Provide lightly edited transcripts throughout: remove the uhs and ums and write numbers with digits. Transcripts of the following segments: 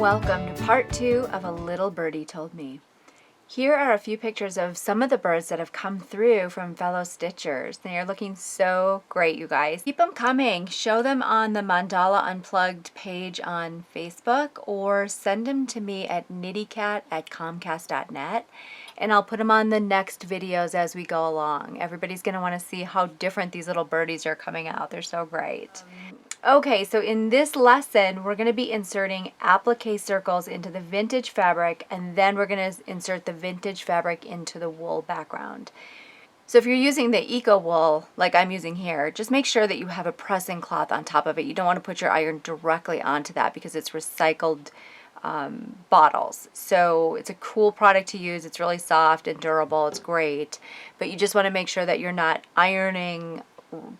Welcome to part 2 of A Little Birdie Told Me. Here are a few pictures of some of the birds that have come through from fellow stitchers. They are looking so great, you guys. Keep them coming. Show them on the Mandala Unplugged page on Facebook, or send them to me at nittycat@comcast.net, and I'll put them on the next videos as we go along. Everybody's going to want to see how different these little birdies are coming out. They're so great. Okay, so in this lesson, we're going to be inserting applique circles into the vintage fabric, and then we're going to insert the vintage fabric into the wool background. So if you're using the eco wool, like I'm using here, just make sure that you have a pressing cloth on top of it. You don't want to put your iron directly onto that because it's recycled bottles. So it's a cool product to use. It's really soft and durable. It's great. But you just want to make sure that you're not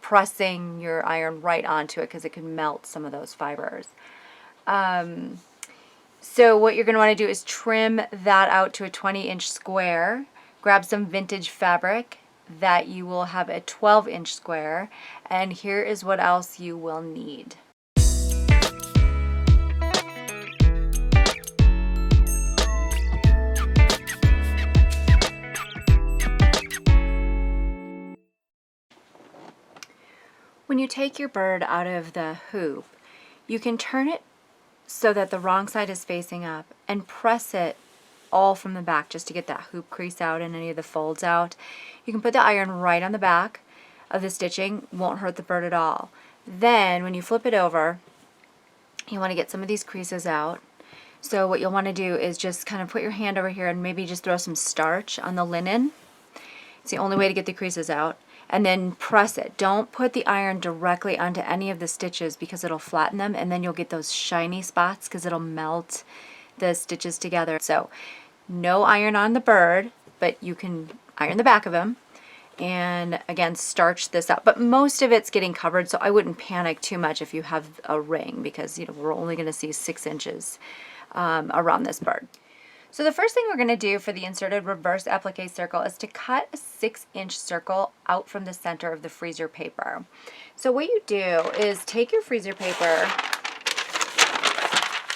pressing your iron right onto it, because it can melt some of those fibers. So what you're going to want to do is trim that out to a 20-inch square. Grab some vintage fabric that you will have a 12-inch square, and here is what else you will need. When you take your bird out of the hoop, you can turn it so that the wrong side is facing up and press it all from the back just to get that hoop crease out and any of the folds out. You can put the iron right on the back of the stitching, won't hurt the bird at all. Then when you flip it over, you want to get some of these creases out. So what you'll want to do is just kind of put your hand over here and maybe just throw some starch on the linen. It's the only way to get the creases out. And then press it. Don't put the iron directly onto any of the stitches because it'll flatten them, and then you'll get those shiny spots because it'll melt the stitches together. So no iron on the bird, but you can iron the back of him. And again, starch this up. But most of it's getting covered, so I wouldn't panic too much if you have a ring, because we're only going to see 6 inches around this bird. So the first thing we're going to do for the inserted reverse applique circle is to cut a 6-inch circle out from the center of the freezer paper. So what you do is take your freezer paper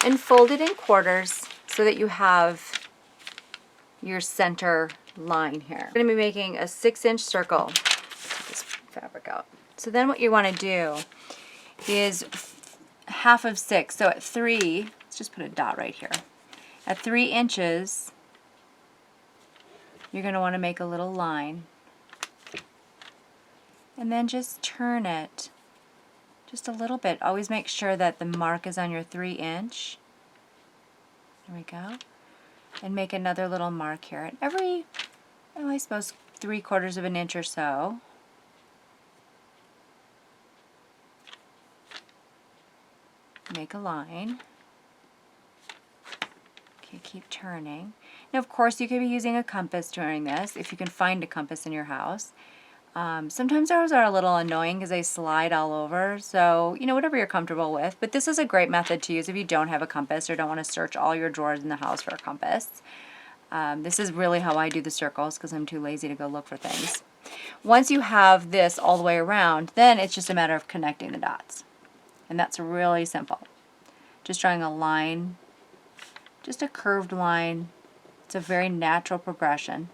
and fold it in quarters so that you have your center line here. We're going to be making a 6-inch circle. Take this fabric out. So then what you want to do is half of 6. So at 3, let's just put a dot right here. At 3 inches, you're going to want to make a little line, and then just turn it just a little bit. Always make sure that the mark is on your 3-inch. There we go. And make another little mark here at every, I suppose, 3/4 of an inch or so. Make a line. Okay, keep turning. Now, of course, you could be using a compass during this, if you can find a compass in your house. Sometimes those are a little annoying because they slide all over, so, whatever you're comfortable with. But this is a great method to use if you don't have a compass or don't want to search all your drawers in the house for a compass. This is really how I do the circles because I'm too lazy to go look for things. Once you have this all the way around, then it's just a matter of connecting the dots. And that's really simple. Just drawing a line. Just a curved line. It's a very natural progression.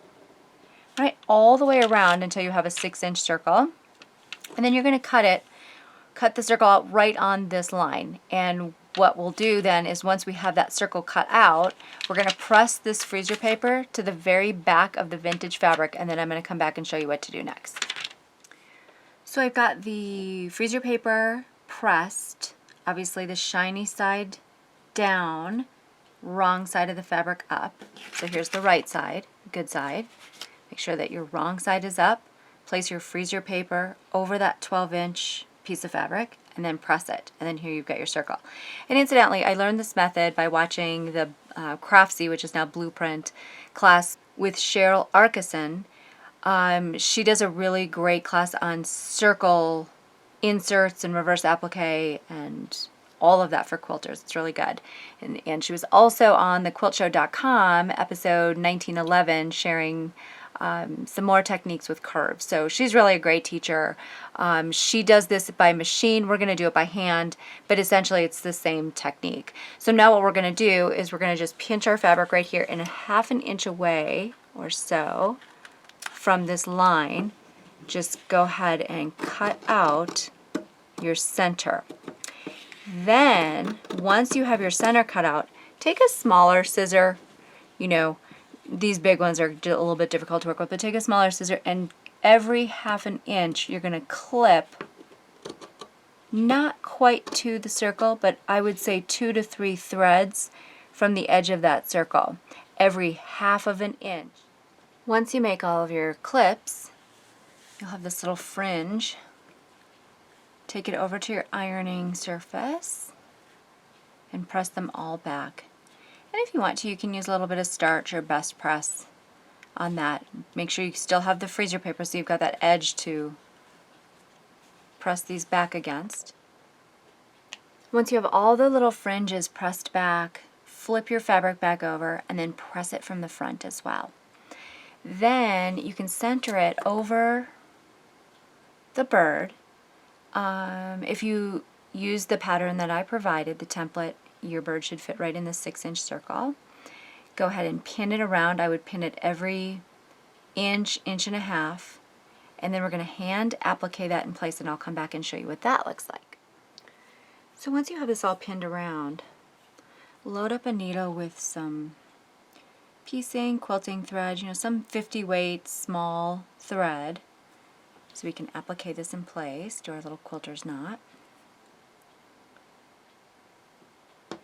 Right, all the way around until you have a 6-inch circle. And then you're going to cut the circle out right on this line. And what we'll do then is, once we have that circle cut out, we're going to press this freezer paper to the very back of the vintage fabric, and then I'm going to come back and show you what to do next. So I've got the freezer paper pressed, obviously the shiny side down, wrong side of the fabric up. So here's the right side, good side. Make sure that your wrong side is up. Place your freezer paper over that 12-inch piece of fabric and then press it. And then here you've got your circle. And incidentally, I learned this method by watching the Craftsy, which is now Blueprint, class with Cheryl Arkeson. She does a really great class on circle inserts and reverse applique and all of that for quilters. It's really good. And she was also on the quiltshow.com episode 1911 sharing some more techniques with curves. So she's really a great teacher. She does this by machine. We're going to do it by hand, but essentially it's the same technique. So now what we're going to do is we're going to just pinch our fabric right here and 1/2 inch away or so from this line. Just go ahead and cut out your center. Then once you have your center cut out, take a smaller scissor. You know, these big ones are a little bit difficult to work with, but take a smaller scissor and every 1/2 inch you're going to clip, not quite to the circle, but I would say 2 to 3 threads from the edge of that circle, every 1/2 inch. Once you make all of your clips, you'll have this little fringe. Take it over to your ironing surface and press them all back. And if you want to, you can use a little bit of starch or best press on that. Make sure you still have the freezer paper so you've got that edge to press these back against. Once you have all the little fringes pressed back, flip your fabric back over and then press it from the front as well. Then you can center it over the bird. If you use the pattern that I provided, the template, your bird should fit right in the 6-inch circle. Go ahead and pin it around. I would pin it every inch, 1.5 inches, and then we're going to hand applique that in place, and I'll come back and show you what that looks like. So once you have this all pinned around, load up a needle with some piecing, quilting thread, some 50 weight small thread, so we can applique this in place, do our little quilter's knot.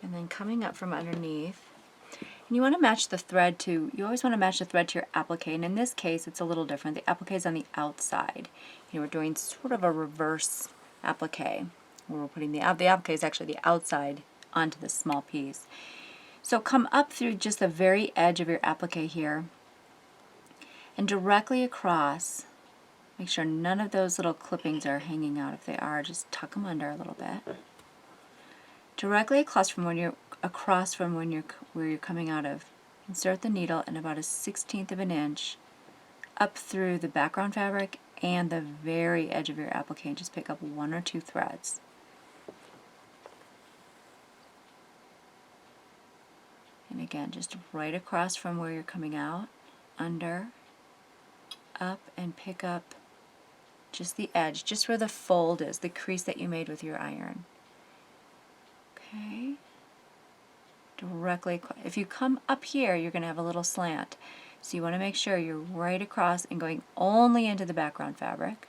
And then coming up from underneath, and you want to match the thread to, you always want to match the thread to your applique, and in this case it's a little different. The applique is on the outside. We're doing sort of a reverse applique, where we're putting the applique is actually the outside onto this small piece. So come up through just the very edge of your applique here, and directly across. Make sure none of those little clippings are hanging out. If they are, just tuck them under a little bit. Directly across from where you're coming out of, insert the needle in about a 1/16 of an inch up through the background fabric and the very edge of your applique, and just pick up 1 or 2 threads. And again, just right across from where you're coming out, under, up, and pick up just the edge, just where the fold is, the crease that you made with your iron. Okay, directly, if you come up here, you're going to have a little slant. So you want to make sure you're right across and going only into the background fabric,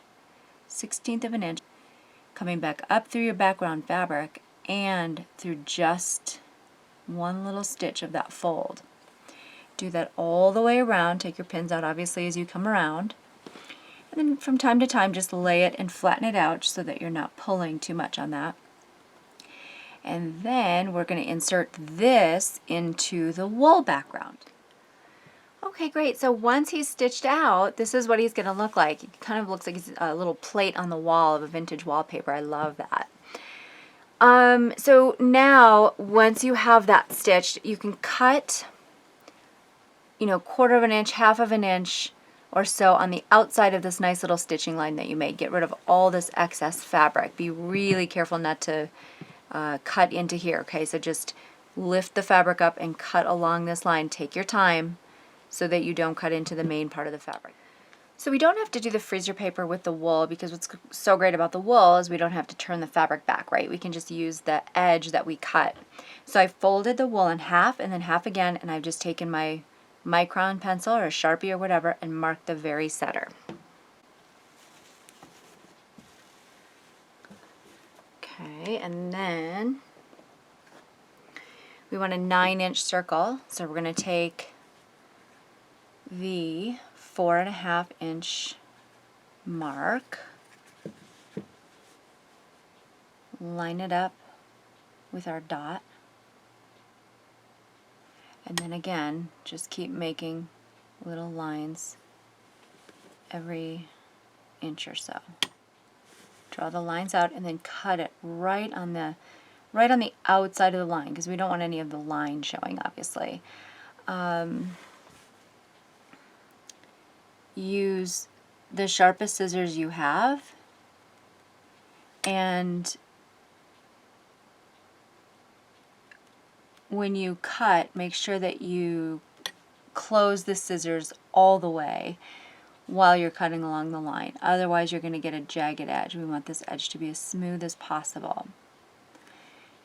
1/16 of an inch, coming back up through your background fabric and through just one little stitch of that fold. Do that all the way around. Take your pins out obviously as you come around. And then from time to time just lay it and flatten it out so that you're not pulling too much on that. And then we're going to insert this into the wool background. Okay, great. So once he's stitched out, this is what he's going to look like. It kind of looks like a little plate on the wall of a vintage wallpaper. I love that. So now, once you have that stitched, you can cut, 1/4 of an inch, 1/2 of an inch or so on the outside of this nice little stitching line that you made. Get rid of all this excess fabric. Be really careful not to cut into here, okay? So just lift the fabric up and cut along this line. Take your time so that you don't cut into the main part of the fabric. So we don't have to do the freezer paper with the wool, because what's so great about the wool is we don't have to turn the fabric back, right? We can just use the edge that we cut. So I folded the wool in half and then half again, and I've just taken my micron pencil or a Sharpie or whatever and marked the very center. Okay, and then we want a 9-inch circle, so we're going to take the 4.5 inch mark, line it up with our dot, and then again just keep making little lines every inch or so. Draw the lines out and then cut it right on the outside of the line, because we don't want any of the line showing, obviously. use the sharpest scissors you have, and when you cut, make sure that you close the scissors all the way while you're cutting along the line. Otherwise, you're going to get a jagged edge. We want this edge to be as smooth as possible.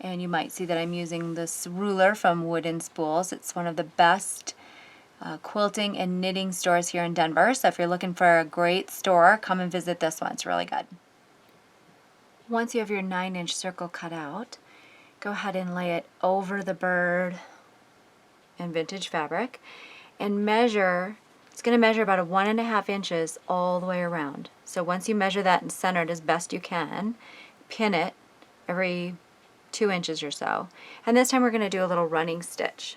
And you might see that I'm using this ruler from Wooden Spools. It's one of the best quilting and knitting stores here in Denver. So if you're looking for a great store, come and visit this one. It's really good. Once you have your 9-inch circle cut out, go ahead and lay it over the bird and vintage fabric and measure. It's going to measure about 1.5 inches all the way around. So once you measure that and center it as best you can, pin it every 2 inches or so. And this time we're going to do a little running stitch.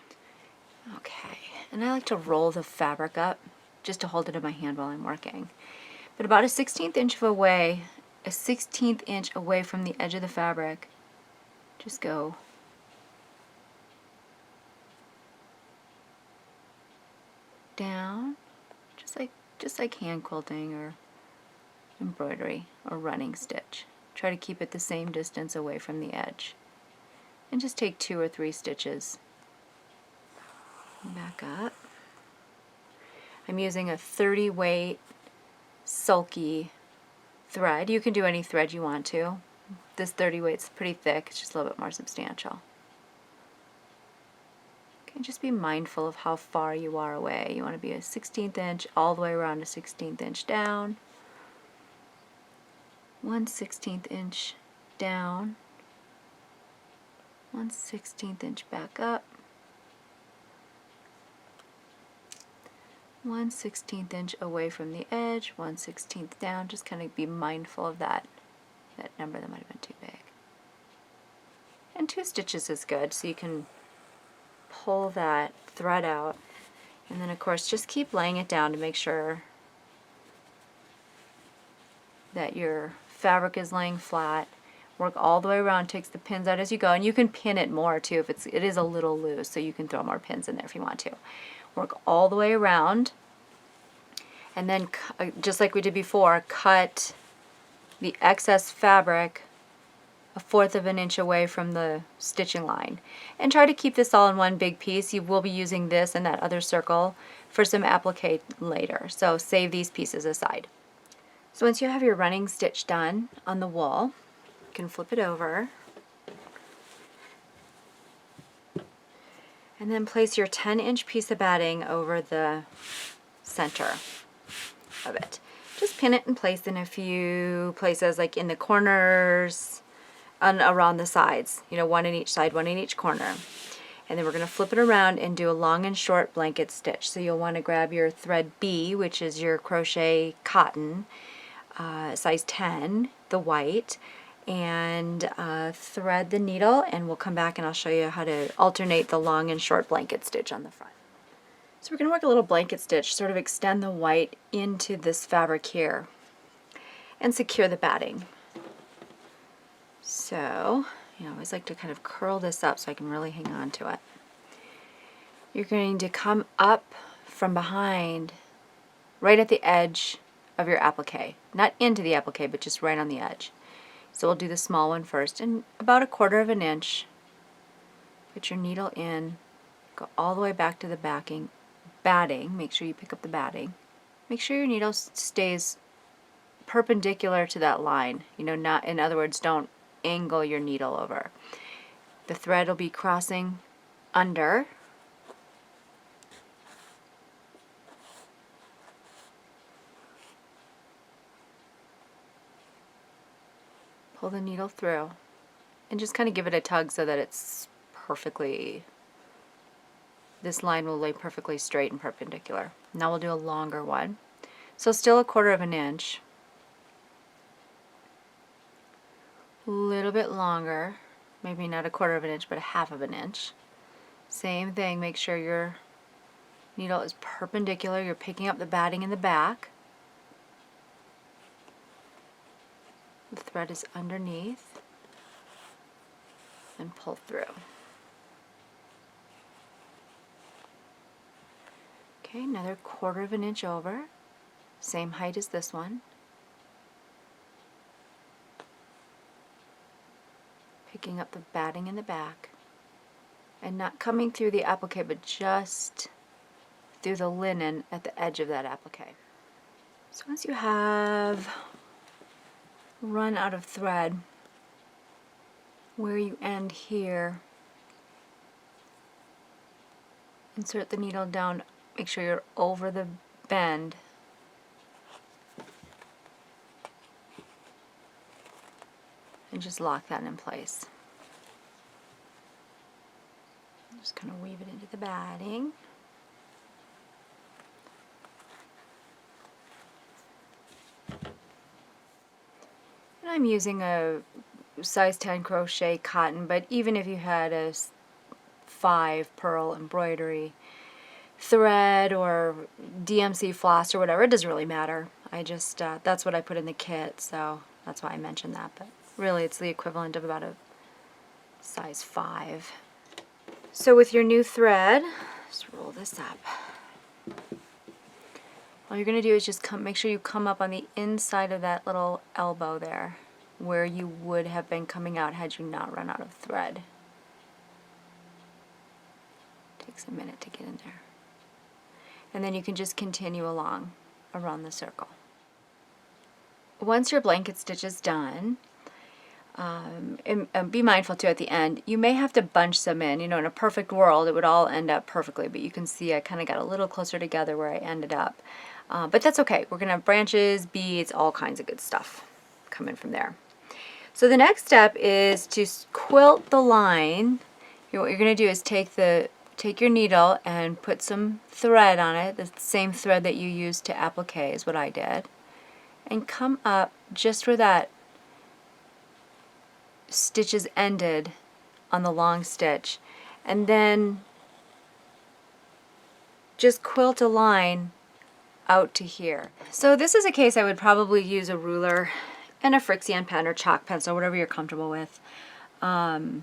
Okay, and I like to roll the fabric up just to hold it in my hand while I'm working. But about a 1/16 inch away, a 1/16 inch away from the edge of the fabric, just go down, just like hand quilting or embroidery or running stitch. Try to keep it the same distance away from the edge. And just take 2 or 3 stitches. Back up. I'm using a 30 weight sulky thread. You can do any thread you want to. This 30 weight's pretty thick, it's just a little bit more substantial. Okay, just be mindful of how far you are away. You want to be a 1/16 inch all the way around a 1/16 inch down. 1/16 inch down. 1/16 inch back up. 1/16 inch away from the edge, 1/16 down. Just kind of be mindful of that number. That might have been too big. And 2 stitches is good, so you can pull that thread out. And then of course just keep laying it down to make sure that your fabric is laying flat. Work all the way around, takes the pins out as you go, and you can pin it more too if it is a little loose, so you can throw more pins in there if you want to. Work all the way around, and then just like we did before, cut the excess fabric 1/4 inch away from the stitching line. And try to keep this all in one big piece. You will be using this and that other circle for some applique later, so save these pieces aside. So once you have your running stitch done on the wool, you can flip it over and then place your 10-inch piece of batting over the center of it. Just pin it in place in a few places, like in the corners and around the sides, you know, 1 in each side, 1 in each corner. And then we're going to flip it around and do a long and short blanket stitch. So you'll want to grab your thread B, which is your crochet cotton, size 10, the white, and thread the needle, and we'll come back and I'll show you how to alternate the long and short blanket stitch on the front. So we're going to work a little blanket stitch, sort of extend the white into this fabric here and secure the batting. So, I always like to kind of curl this up so I can really hang on to it. You're going to come up from behind right at the edge of your applique. Not into the applique, but just right on the edge. So we'll do the small one first, and about 1/4 inch. Put your needle in, go all the way back to the batting. Make sure you pick up the batting. Make sure your needle stays perpendicular to that line. You know, not, in other words, don't angle your needle over. The thread will be crossing under. Pull the needle through and just kind of give it a tug so that it's perfectly, this line will lay perfectly straight and perpendicular. Now we'll do a longer one. So still 1/4 inch. A little bit longer, maybe not 1/4 inch, but 1/2 inch. Same thing, make sure your needle is perpendicular. You're picking up the batting in the back. The thread is underneath, and pull through. Okay, another 1/4 inch over. same height as this one. Picking up the batting in the back and not coming through the applique, but just through the linen at the edge of that applique. So once you have run out of thread where you end here, insert the needle down, make sure you're over the bend. And just lock that in place. Just kind of weave it into the batting. And I'm using a size 10 crochet cotton, but even if you had a 5 pearl embroidery thread or DMC floss or whatever, it doesn't really matter. I just, that's what I put in the kit, so that's why I mentioned that, but really it's the equivalent of about a size 5. So with your new thread, just roll this up. All you're going to do is just make sure you come up on the inside of that little elbow there, where you would have been coming out had you not run out of thread. Takes a minute to get in there. And then you can just continue along around the circle. Once your blanket stitch is done, and be mindful too at the end, you may have to bunch some in. You know, in a perfect world it would all end up perfectly, but you can see I kind of got a little closer together where I ended up. But that's okay. We're going to have branches, beads, all kinds of good stuff coming from there. So the next step is to quilt the line. What you're going to do is take your needle and put some thread on it, the same thread that you used to applique is what I did, and come up just where that stitch is ended on the long stitch, and then just quilt a line out to here. So this is a case I would probably use a ruler and a Frixion pen or chalk pencil, whatever you're comfortable with, to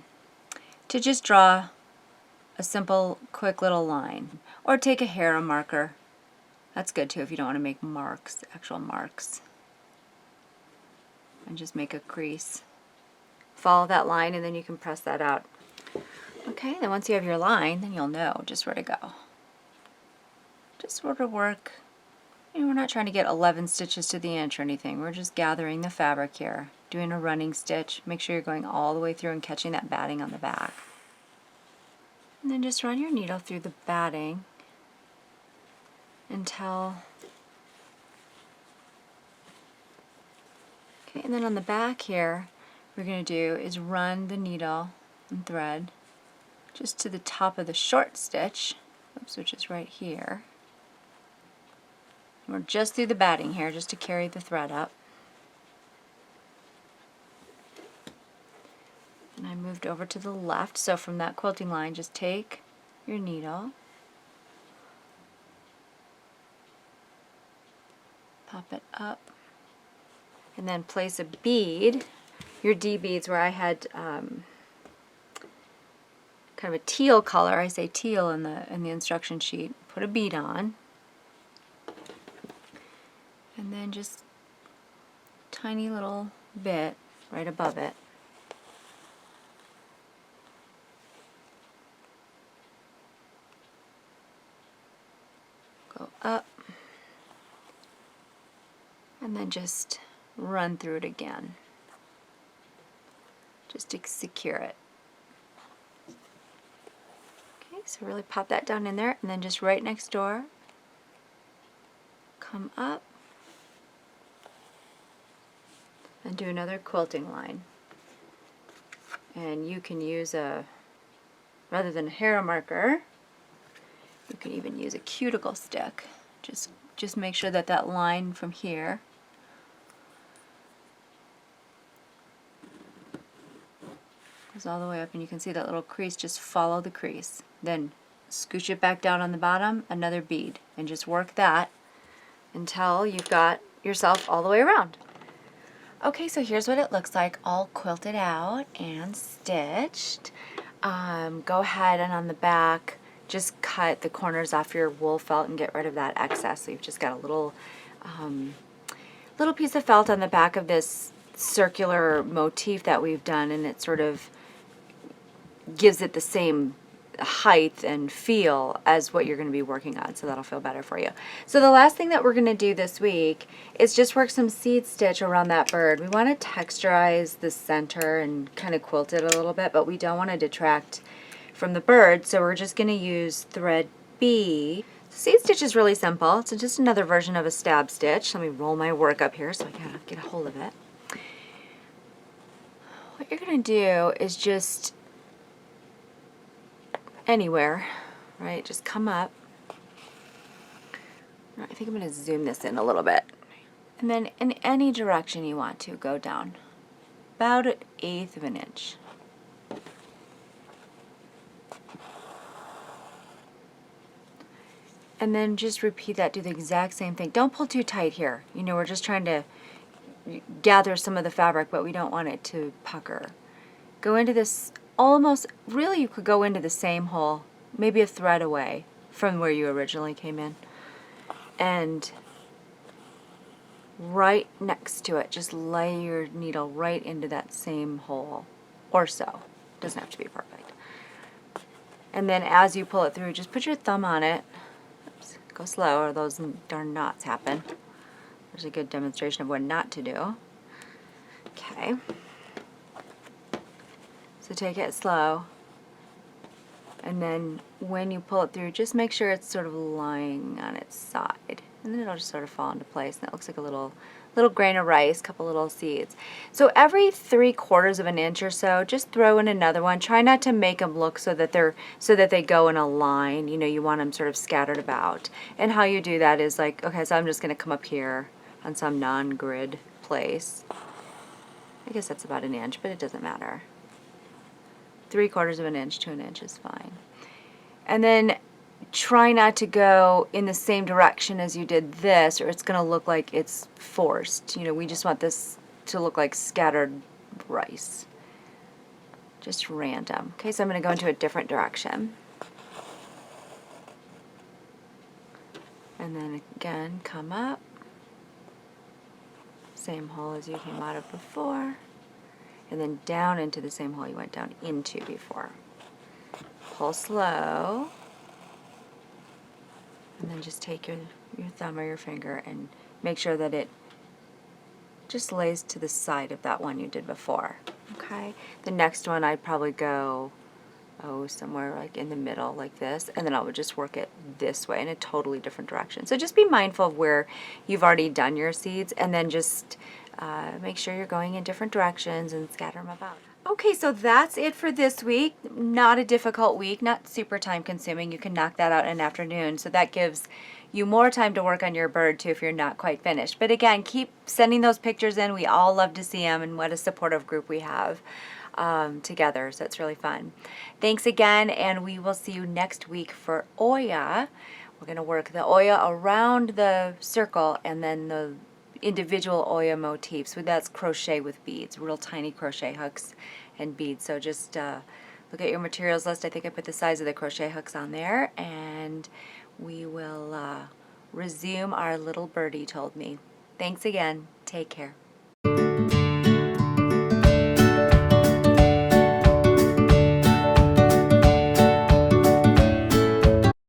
just draw a simple, quick little line. Or take a Myhre marker. That's good too if you don't want to make marks, actual marks. And just make a crease. Follow that line and then you can press that out. Okay, then once you have your line, then you'll know just where to go. Just sort of work. You know, we're not trying to get 11 stitches to the inch or anything. We're just gathering the fabric here, doing a running stitch. Make sure you're going all the way through and catching that batting on the back. And then just run your needle through the batting until, okay, and then on the back here, what we're going to do is run the needle and thread just to the top of the short stitch, oops, which is right here. We're just through the batting here, just to carry the thread up. And I moved over to the left, so from that quilting line, just take your needle, pop it up, and then place a bead. Your D beads, where I had kind of a teal color, I say teal in the instruction sheet, put a bead on. And then just tiny little bit right above it. Go up. And then just run through it again. Just to secure it. Okay, so really pop that down in there, and then just right next door, come up. And do another quilting line. And you can use rather than a Myhre marker, you can even use a cuticle stick. Just make sure that that line from here goes all the way up, and you can see that little crease. Just follow the crease. Then scooch it back down on the bottom, another bead, and just work that until you've got yourself all the way around. Okay, so here's what it looks like all quilted out and stitched. Go ahead and on the back, just cut the corners off your wool felt and get rid of that excess. So you've just got a little little piece of felt on the back of this circular motif that we've done, and it sort of gives it the same height and feel as what you're going to be working on, so that'll feel better for you. So the last thing that we're going to do this week is just work some seed stitch around that bird. We want to texturize the center and kind of quilt it a little bit, but we don't want to detract from the bird, so we're just going to use thread B. Seed stitch is really simple. It's just another version of a stab stitch. Let me roll my work up here so I can get a hold of it. What you're going to do is just anywhere, right? Just come up. I think I'm going to zoom this in a little bit. And then in any direction you want to, go down about 1/8 of an inch. And then just repeat that, do the exact same thing. Don't pull too tight here. You know, we're just trying to gather some of the fabric, but we don't want it to pucker. Go into this almost, really you could go into the same hole, maybe a thread away from where you originally came in. And right next to it, just lay your needle right into that same hole, or so. Doesn't have to be perfect. And then as you pull it through, just put your thumb on it. Oops, go slow or those darn knots happen. There's a good demonstration of what not to do. Okay. So take it slow, and then when you pull it through, just make sure it's sort of lying on its side, and then it'll just sort of fall into place, and it looks like a little grain of rice, couple little seeds. So every 3/4 of an inch or so, just throw in another one. Try not to make them look so that they go in a line. You know, you want them sort of scattered about. And how you do that is like, okay, so I'm just going to come up here on some non-grid place. I guess that's about 1 inch, but it doesn't matter. 3/4 of an inch to 1 inch is fine. And then try not to go in the same direction as you did this, or it's going to look like it's forced. You know, we just want this to look like scattered rice. Just random. Okay, so I'm going to go into a different direction. And then again, come up. Same hole as you came out of before. And then down into the same hole you went down into before. Pull slow. And then just take your thumb or your finger and make sure that it just lays to the side of that one you did before. Okay? The next one I'd probably go, somewhere like in the middle like this, and then I would just work it this way in a totally different direction. So just be mindful of where you've already done your seeds, and then just make sure you're going in different directions and scatter them about. Okay, so that's it for this week. Not a difficult week, not super time consuming. You can knock that out in an afternoon, so that gives you more time to work on your bird too if you're not quite finished. But again, keep sending those pictures in. We all love to see them, and what a supportive group we have together, so it's really fun. Thanks again, and we will see you next week for Oya. We're going to work the Oya around the circle and then the individual Oya motifs. So that's crochet with beads, real tiny crochet hooks and beads. So just look at your materials list. I think I put the size of the crochet hooks on there, and we will resume our little birdie told me. Thanks again. Take care.